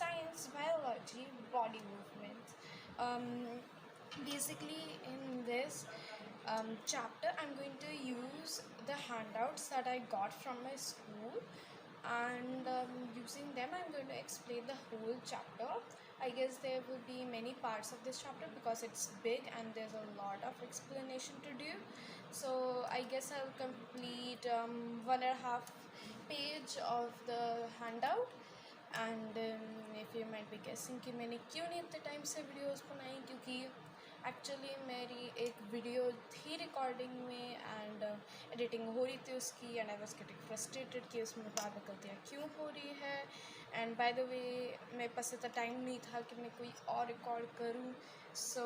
science, biology, body movements. Basically, in this chapter, I'm going to use the handouts that I got from my school, and using them, I'm going to explain the whole chapter. I guess there will be many parts of this chapter because it's big and there's a lot of explanation to do. So I guess I'll complete 1.5 page of the handout. And if you might be गेसिंग कि मैंने क्यों नहीं इतने time से videos बनाई, क्योंकि actually मेरी एक वीडियो थी रिकॉर्डिंग में एंड एडिटिंग हो रही थी उसकी, and I was getting frustrated कि उसमें बार बार गलतियाँ क्यों हो रही है. एंड बाय द वे मेरे पास इतना टाइम नहीं था कि मैं कोई और रिकॉर्ड करूँ, so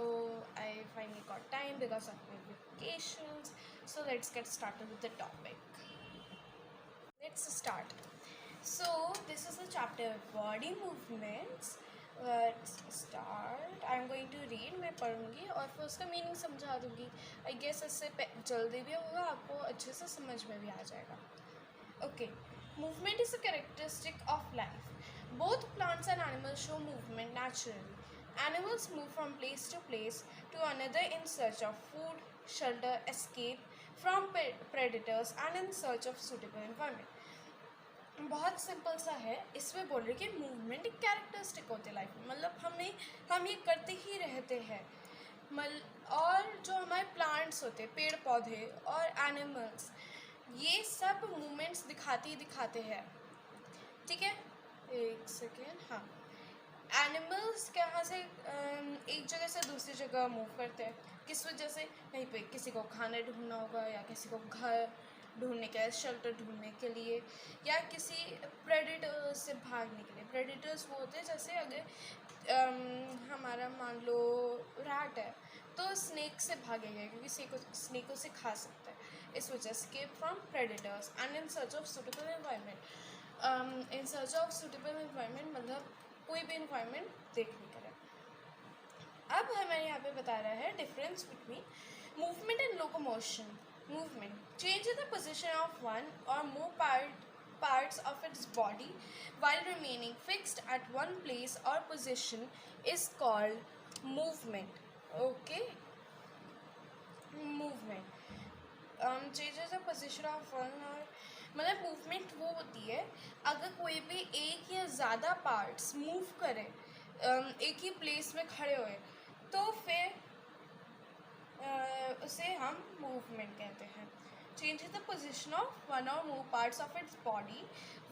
I finally got time because of my vacations. So let's get started with the topic. Let's start. So this is the chapter body movements. Let's start. I'm going to read. मैं पढ़ूँगी और फिर उसका meaning समझा दूँगी. I guess इससे जल्दी भी होगा, आपको अच्छे से समझ में भी आ जाएगा. Okay. Movement is a characteristic of life. Both plants and animals show movement naturally. Animals move from place to place to another in search of food, shelter, escape from predators, and in search of suitable environment. बहुत simple सा है. इसमें बोल रहे कि movement एक characteristic होती है लाइफ में, मतलब हम ये करते ही रहते हैं. और जो हमारे प्लांट्स होते हैं, पेड़ पौधे और एनिमल्स, ये सब मूवमेंट्स दिखाते हैं. ठीक है, एक सेकेंड. हाँ, एनिमल्स कहाँ से एक जगह से दूसरी जगह मूव करते हैं. किस वजह से? कहीं पे किसी को खाना ढूंढना होगा, या किसी को घर ढूंढने के लिए, शेल्टर ढूंढने के लिए, या किसी प्रेडेटर्स से भागने के लिए. प्रेडेटर्स वो होते हैं जैसे अगर हमारा मान लो रैट है तो स्नेक से भागेगा क्योंकि स्नेक उसे खा सकता है. इस वजह से escape from predators and in search of suitable environment. In search of suitable environment मतलब कोई भी एनवायरनमेंट देखने के लिए. अब हमें यहाँ पे बता रहा है difference between movement and locomotion. Movement changes the position of one or more parts of its body while remaining fixed at one place or position is called movement. Okay, movement changes the position of one or मतलब movement वो होती है अगर कोई भी एक या ज़्यादा पार्ट्स मूव करे एक ही प्लेस में खड़े हुए, तो फिर उसे हम मूवमेंट कहते हैं. Changes the position of one or more parts of its body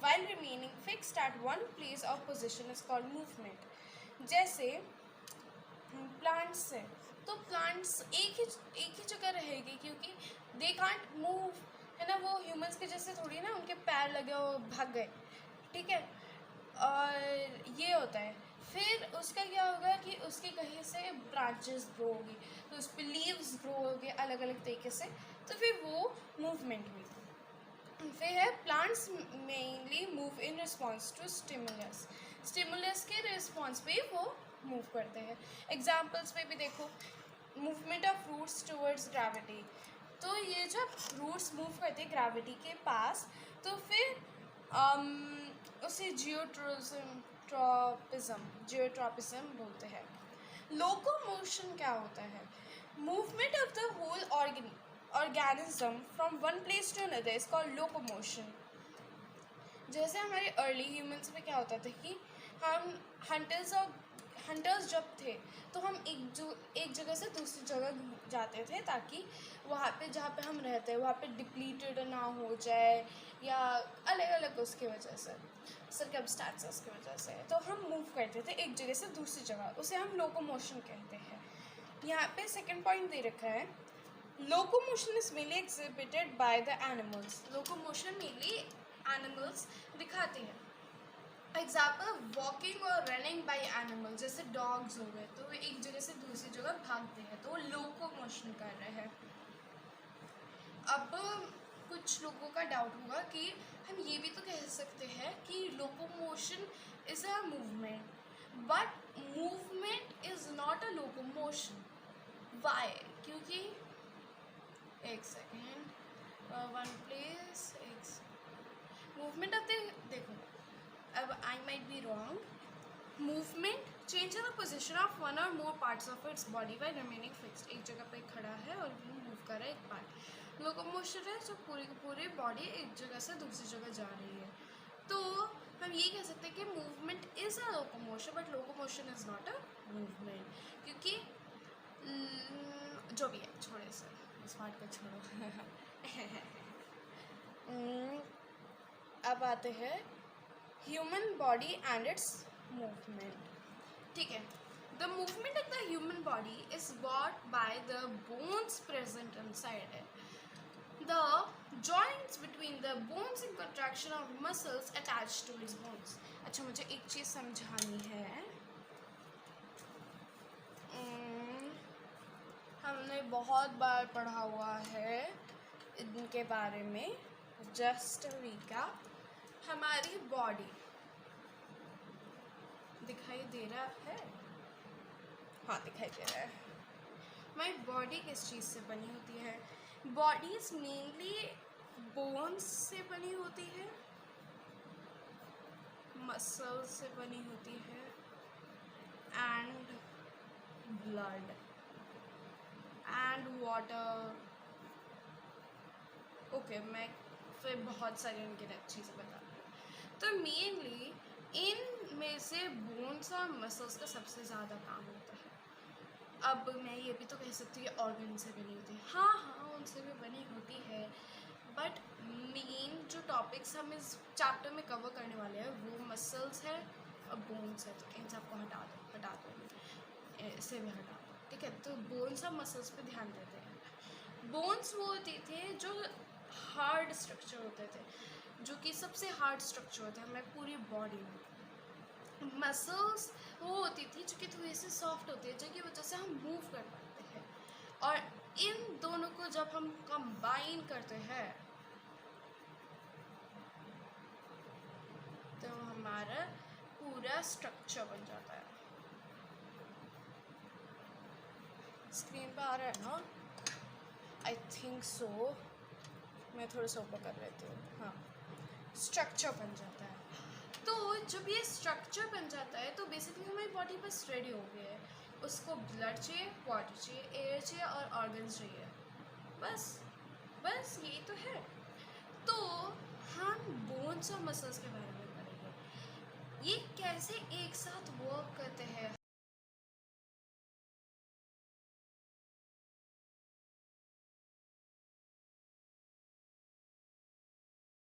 while remaining fixed at one place or position is called movement. जैसे प्लांट्स है तो प्लांट्स एक ही जगह रहेगी क्योंकि दे कांट मूव, है ना. वो ह्यूमंस के जैसे थोड़ी ना उनके पैर लगे वो भाग गए. ठीक है, और ये होता है. फिर उसका क्या होगा कि उसके कहीं से ब्रांचेस ग्रो होगी, तो उस पर लीव्स ग्रो होगी अलग अलग तरीके से, तो फिर वो मूवमेंट हुई. फिर है plants mainly move in response to stimulus के रिस्पॉन्स पे वो मूव करते हैं. एग्जाम्पल्स पे भी देखो, movement of roots towards gravity. तो ये जब रूट्स मूव करते हैं ग्रेविटी के पास, तो फिर उसे जियोट्रॉपिज्म बोलते हैं. लोकोमोशन क्या होता है? Movement of the whole organism from one place to another is called locomotion. जैसे हमारे अर्ली ह्यूमंस में क्या होता था कि हम हंटर्स जब थे तो हम एक जगह से दूसरी जगह जाते थे ताकि वहाँ पे जहाँ पे हम रहते हैं वहाँ पे डिप्लीटेड ना हो जाए, या अलग अलग उसकी वजह से, सर्कमस्टेंसेस की वजह से, तो हम मूव करते थे एक जगह से दूसरी जगह. उसे हम लोकोमोशन कहते हैं. यहाँ पे सेकंड पॉइंट दे रखा है, locomotion is mainly exhibited by the animals. Locomotion mainly animals दिखाते हैं. एग्जाम्पल वॉकिंग और रनिंग बाय एनिमल. जैसे डॉग्स हो गए तो एक जगह से दूसरी जगह भागते हैं तो लोकोमोशन कर रहे हैं. अब कुछ लोगों का डाउट होगा कि हम ये भी तो कह सकते हैं कि locomotion is a movement, but movement is not a locomotion. Why? क्योंकि एक सेकेंड, वन प्लेस, एक मूवमेंट ऑफ द, देखो अब I might be wrong. Movement, change the position of one or more parts of its body by remaining fixed, एक जगह पे खड़ा है और वो मूव कर रहा है एक पार्ट। लोकोमोशन है जो पूरी की पूरी बॉडी एक जगह से दूसरी जगह जा रही है। तो हम ये कह सकते हैं कि movement is a locomotion but locomotion is not a movement, क्योंकि जो भी है छोड़े से इस पार्ट को छोड़ो। अब आते हैं human body and it's movement. ठीक है, the movement of the human body is bought by the bones present inside it, the joints between the bones and contraction of muscles attached to its bones। अच्छा, मुझे एक चीज़ समझानी है। हमने बहुत बार पढ़ा हुआ है इनके बारे में। जस्ट रिकैप, हमारी बॉडी दिखाई दे रहा है? हाँ, दिखाई दे रहा है। हमारी बॉडी किस चीज़ से बनी होती है? बॉडीज मेनली बोन्स से बनी होती है, मसल्स से बनी होती है and blood and water. Okay, मैं फिर बहुत सारी इनके चीज़ें बता रही हूँ। तो मेनली इन में से बोन्स और मसल्स का सबसे ज़्यादा काम होता है। अब मैं ये भी तो कह सकती हूँ ऑर्गन से बनी होती है। हाँ हाँ, उनसे भी बनी होती है, बट मेन जो टॉपिक्स हम इस चैप्टर में कवर करने वाले हैं वो मसल्स है और बोन्स है। तो इन सबको हटा दो, इसे भी हटा दो, ठीक है। तो बोन्स और मसल्स पे ध्यान देते हैं। बोन्स वो होते थे जो हार्ड स्ट्रक्चर होते थे, जो कि सबसे हार्ड स्ट्रक्चर होता है हमारी पूरी बॉडी में। मसल्स वो होती थी जो कि थोड़ी सी सॉफ्ट होती है, जिनकी वजह से हम मूव कर पाते हैं। और इन दोनों को जब हम कंबाइन करते हैं तो हमारा पूरा स्ट्रक्चर बन जाता है। स्क्रीन पे आ रहा है ना? I think so. मैं थोड़ा सा ऊपर कर लेती हूँ। हाँ, स्ट्रक्चर बन जाता है। तो जब ये स्ट्रक्चर बन जाता है तो बेसिकली हमारी बॉडी बस रेडी हो गई है। उसको ब्लड चाहिए, वाटर चाहिए, एयर चाहिए और ऑर्गन्स चाहिए। बस यही तो है। तो हम बोन्स और मसल्स के बारे में पढ़ेंगे, ये कैसे एक साथ